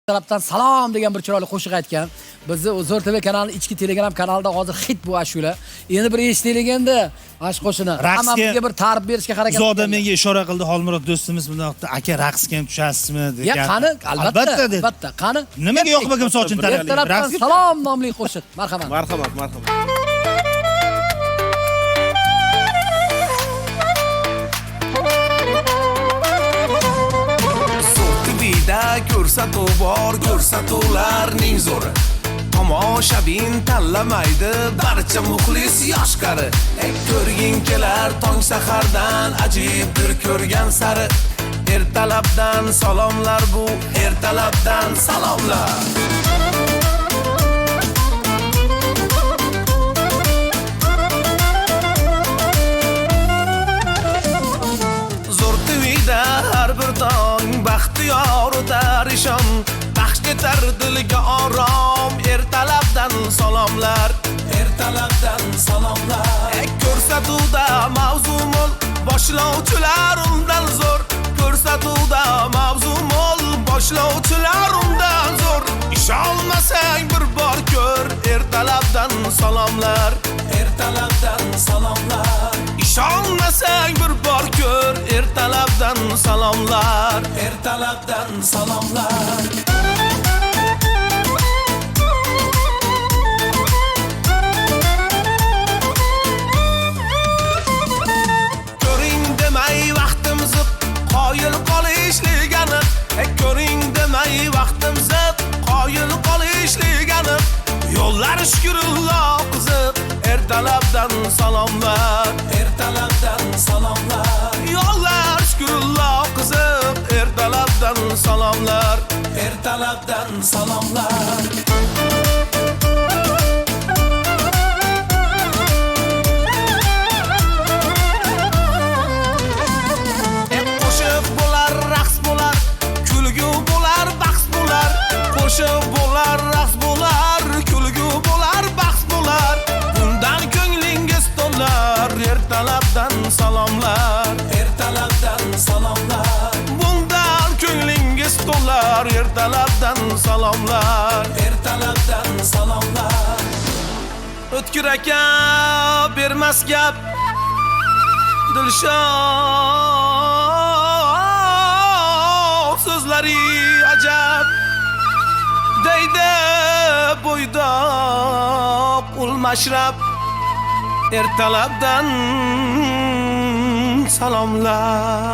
tarafdan salom degan bir chiroyli qo'shiq aytgan. Bizni Zo'r TV kanalining ichki Telegram kanalida hozir hit bu ashula. Endi bir eshitaylik endi ash qo'shini. Hammamizga bir ta'rif berishga harakat qildi. Zoda menga ishora qildi Xolmurod do'stimiz bunday qildi. Aka raqsga ham tushasizmi degan. Ya qani, albatta, qani. Nimaga yoqmagan misol uchun raqsga salom nomli qo'shiq. Marhamat. Marhamat. Ko'rsatuvlarning zo'ri tomoshabin tanlamaydi barcha muxlis yosh qari ko'rging kelar tong sahardan ajibdir ko'rgan sari ertalabdan salomlar bu ertalabdan salomlar Zo'r TV'da har bir tong baxtiyor darishon baxsh etar dilga orom ertalabdan salomlar ko'rsatuvda mavzu mo'l boshlovchilar undan zo'r ko'rsatuvda mavzu mo'l boshlovchilar undan zo'r ishonmasang bir bor ko'r ertalabdan salomlar ishonmasang bir bor ko'r ertalabdan salomlar ko'ring demay vaqtim ziq qoyil qolishlik aniq ko'ring demay vaqtim ziq qoyil qolishlik aniq yo'llar shukrilloh qiziq ertalabdan salomlar yo'llar shukrilloh qiziq ertalabdan salomlar qo'shiq bo'lar raqs bo'lar kulgu bo'lar bahs bo'lar qo'shiq bo'lar raqs bo'lar kulgu bo'lar bahs bo'lar bundan ko'nglingiz to'lar ertalabdan salomlar bundan ko'nglingiz to'lar ertalabdan salomlar o'tkir aka bermas gap Dilshod so'zlari ajab deydi bo'ydoq ul mashrab ertalabdan salomlar